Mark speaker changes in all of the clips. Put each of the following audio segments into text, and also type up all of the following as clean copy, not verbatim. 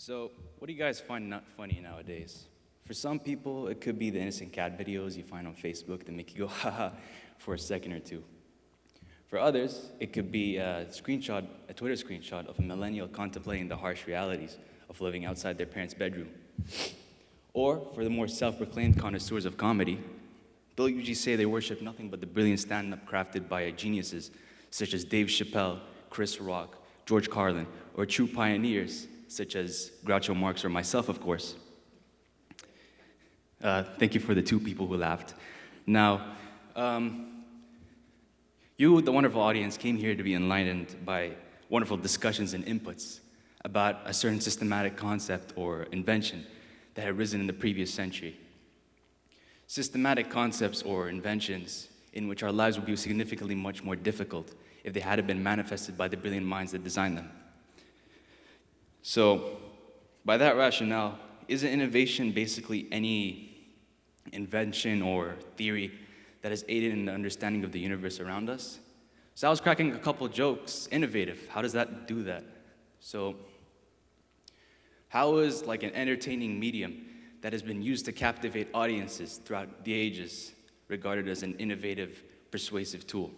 Speaker 1: So, what do you guys find not funny nowadays? For some people, it could be the innocent cat videos you find on Facebook that make you go, haha, for a second or two. For others, it could be a Twitter screenshot of a millennial contemplating the harsh realities of living outside their parents' bedroom. Or, for the more self-proclaimed connoisseurs of comedy, they'll usually say they worship nothing but the brilliant stand-up crafted by geniuses such as Dave Chappelle, Chris Rock, George Carlin, or true pioneers such as Groucho Marx or myself, of course. Thank you for the two people who laughed. Now, you, the wonderful audience, came here to be enlightened by wonderful discussions and inputs about a certain systematic concept or invention that had risen in the previous century. Systematic concepts or inventions in which our lives would be significantly much more difficult if they hadn't been manifested by the brilliant minds that designed them. So, by that rationale, isn't innovation basically any invention or theory that has aided in the understanding of the universe around us? So I was cracking a couple jokes. Innovative, how does that do that? So, how is like an entertaining medium that has been used to captivate audiences throughout the ages regarded as an innovative, persuasive tool?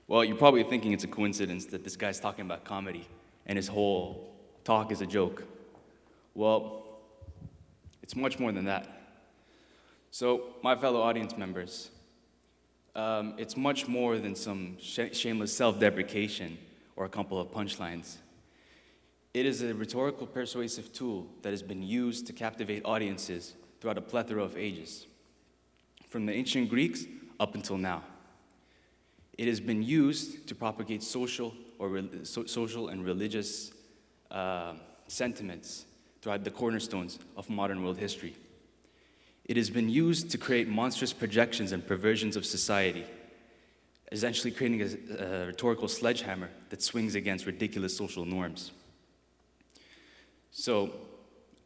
Speaker 1: Well, you're probably thinking it's a coincidence that this guy's talking about comedy and his whole talk is a joke. Well, it's much more than that. So, my fellow audience members, it's much more than some shameless self-deprecation or a couple of punchlines. It is a rhetorical persuasive tool that has been used to captivate audiences throughout a plethora of ages, from the ancient Greeks up until now. It has been used to propagate social and religious sentiments throughout the cornerstones of modern world history. It has been used to create monstrous projections and perversions of society, essentially creating a rhetorical sledgehammer that swings against ridiculous social norms. So,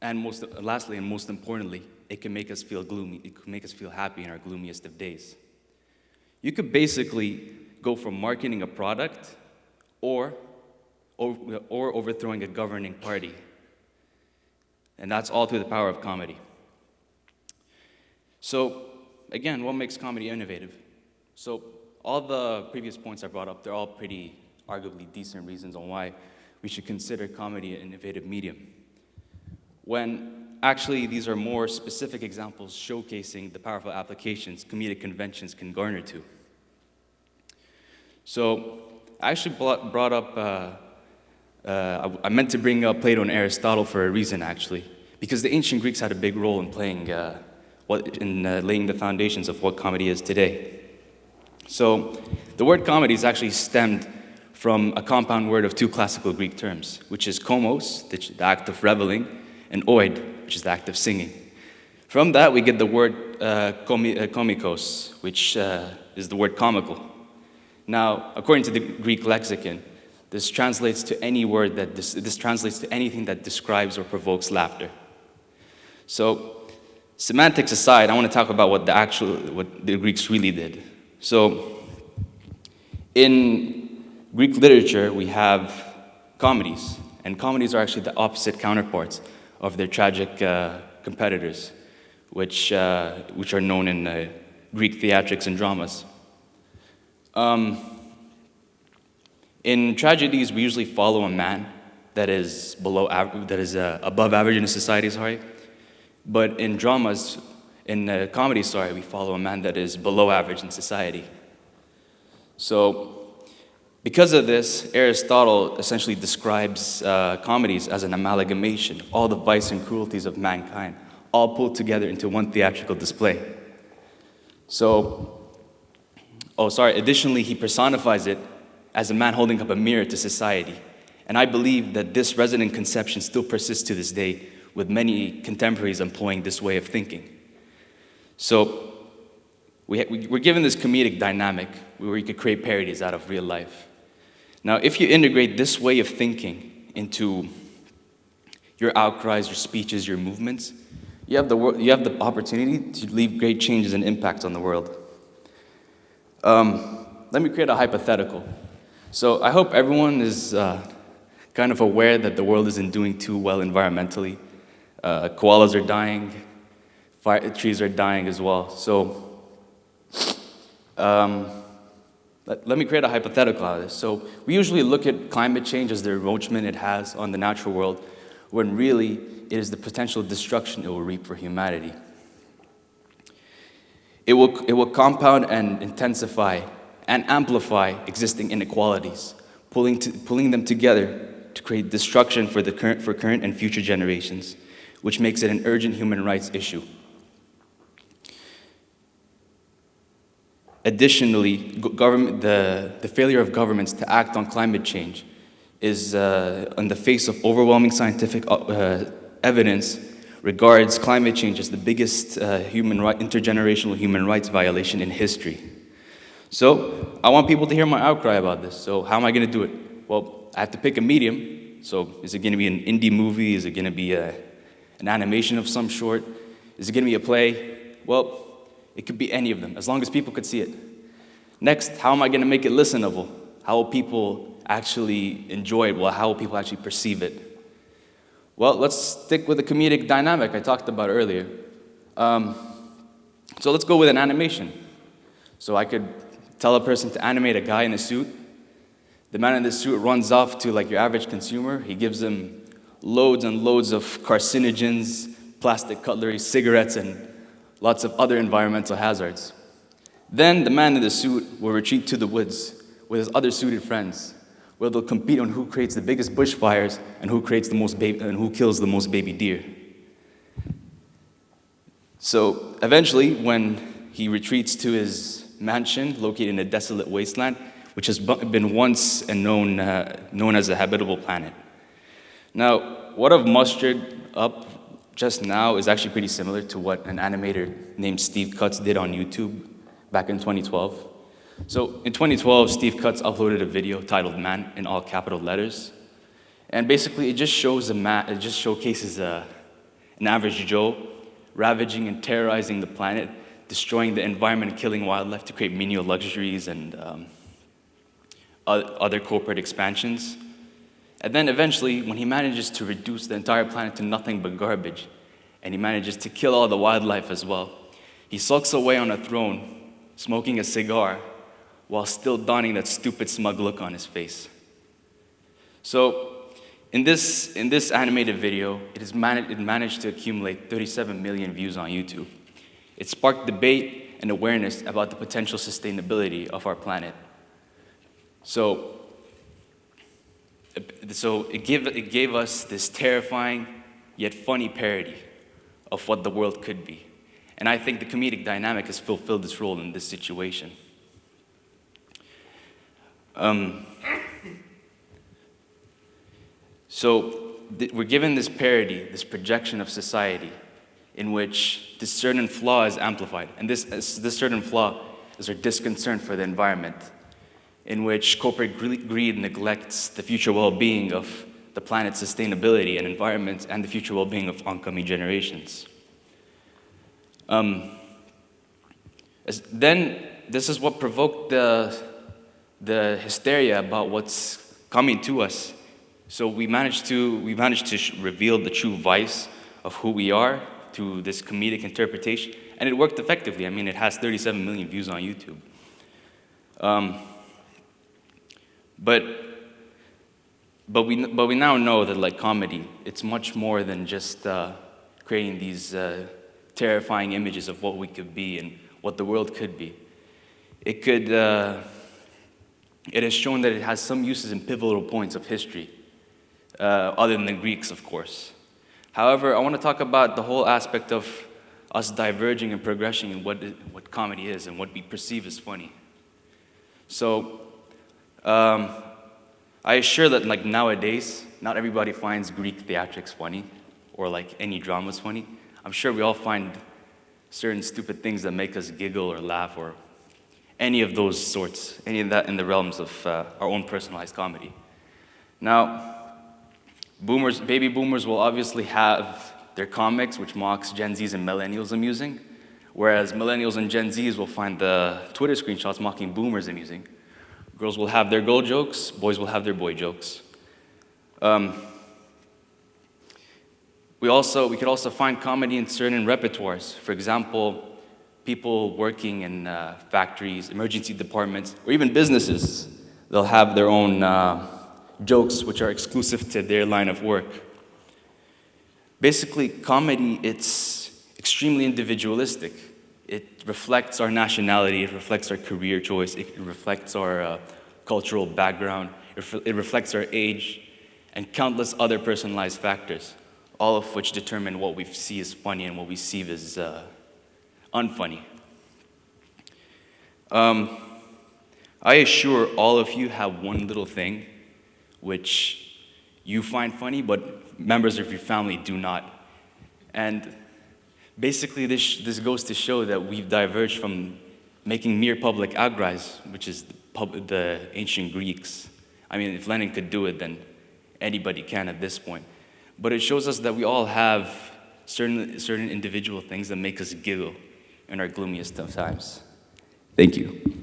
Speaker 1: lastly and most importantly, it can make us feel gloomy. It can make us feel happy in our gloomiest of days. You could basically go from marketing a product or overthrowing a governing party. And that's all through the power of comedy. So, again, what makes comedy innovative? So, all the previous points I brought up, they're all pretty arguably decent reasons on why we should consider comedy an innovative medium. When actually these are more specific examples showcasing the powerful applications comedic conventions can garner to. So, I actually brought up, I meant to bring up Plato and Aristotle for a reason, actually, because the ancient Greeks had a big role in playing, laying the foundations of what comedy is today. So, the word comedy is actually stemmed from a compound word of two classical Greek terms, which is komos, the act of reveling, and oid, which is the act of singing. From that, we get the word komikos, which is the word comical. Now, according to the Greek lexicon, this translates to any word that this translates to anything that describes or provokes laughter. So, semantics aside, I want to talk about what the Greeks really did. So, in Greek literature, we have comedies, and comedies are actually the opposite counterparts of their tragic competitors, which are known in Greek theatrics and dramas. In tragedies, we usually follow a man that is above average in a society, But in dramas, in comedy, we follow a man that is below average in society. So, because of this, Aristotle essentially describes comedies as an amalgamation of all the vice and cruelties of mankind, all pulled together into one theatrical display. Additionally, he personifies it as a man holding up a mirror to society. And I believe that this resonant conception still persists to this day, with many contemporaries employing this way of thinking. So, we're given this comedic dynamic where we could create parodies out of real life. Now, if you integrate this way of thinking into your outcries, your speeches, your movements, you have the opportunity to leave great changes and impacts on the world. Let me create a hypothetical. So I hope everyone is kind of aware that the world isn't doing too well environmentally. Koalas are dying, trees are dying as well. So let me create a hypothetical out of this. So we usually look at climate change as the encroachment it has on the natural world, when really it is the potential destruction it will reap for humanity. It will compound and intensify and amplify existing inequalities, pulling them together to create destruction for current and future generations, which makes it an urgent human rights issue. Additionally, the failure of governments to act on climate change is, in the face of overwhelming scientific evidence, regards climate change as the biggest intergenerational human rights violation in history. So I want people to hear my outcry about this. So how am I going to do it? Well, I have to pick a medium. So is it going to be an indie movie? Is it going to be an animation of some sort? Is it going to be a play? Well, it could be any of them, as long as people could see it. Next, how am I going to make it listenable? How will people actually enjoy it? Well, how will people actually perceive it? Well, let's stick with the comedic dynamic I talked about earlier. So let's go with an animation. So I could tell a person to animate a guy in a suit. The man in the suit runs off to like your average consumer. He gives him loads and loads of carcinogens, plastic cutlery, cigarettes, and lots of other environmental hazards. Then the man in the suit will retreat to the woods with his other suited friends, where they'll compete on who creates the biggest bushfires and who kills the most baby deer. So eventually, when he retreats to his mansion located in a desolate wasteland, which has been once and known as a habitable planet. Now, what I've mustered up just now is actually pretty similar to what an animator named Steve Cutts did on YouTube back in 2012. So in 2012, Steve Cutts uploaded a video titled "Man" in all capital letters, and basically it just shows it just showcases an average Joe ravaging and terrorizing the planet, destroying the environment and killing wildlife to create menial luxuries and other corporate expansions. And then eventually, when he manages to reduce the entire planet to nothing but garbage, and he manages to kill all the wildlife as well, he sulks away on a throne, smoking a cigar, while still donning that stupid smug look on his face. So, in this animated video, it managed to accumulate 37 million views on YouTube. It sparked debate and awareness about the potential sustainability of our planet. So it gave us this terrifying yet funny parody of what the world could be. And I think the comedic dynamic has fulfilled this role in this situation. We're given this parody, this projection of society, in which this certain flaw is amplified. And this certain flaw is our disconcern for the environment, in which corporate greed neglects the future well-being of the planet's sustainability and environment and the future well-being of oncoming generations. Then this is what provoked the hysteria about what's coming to us. So we managed to reveal the true vice of who we are through this comedic interpretation, and it worked effectively. I mean, it has 37 million views on YouTube. But we now know that, like comedy, it's much more than just creating these terrifying images of what we could be and what the world could be. It has shown that it has some uses in pivotal points of history, other than the Greeks, of course. However, I want to talk about the whole aspect of us diverging and progressing in what comedy is and what we perceive as funny. So, I assure that like nowadays, not everybody finds Greek theatrics funny or like any dramas funny. I'm sure we all find certain stupid things that make us giggle or laugh or any of those sorts, any of that in the realms of our own personalized comedy. Now, baby boomers will obviously have their comics, which mocks Gen Zs and millennials amusing, whereas millennials and Gen Zs will find the Twitter screenshots mocking boomers amusing. Girls will have their girl jokes, boys will have their boy jokes. Um, we could also find comedy in certain repertoires. For example, people working in factories, emergency departments, or even businesses. They'll have their own jokes which are exclusive to their line of work. Basically, comedy, it's extremely individualistic. It reflects our nationality, it reflects our career choice, it reflects our cultural background, it reflects our age, and countless other personalized factors, all of which determine what we see as funny and what we see as unfunny. I assure all of you have one little thing which you find funny, but members of your family do not. And basically, this goes to show that we've diverged from making mere public outcries, which is the ancient Greeks. I mean, if Lenin could do it, then anybody can at this point. But it shows us that we all have certain individual things that make us giggle in our gloomiest of times. Thank you.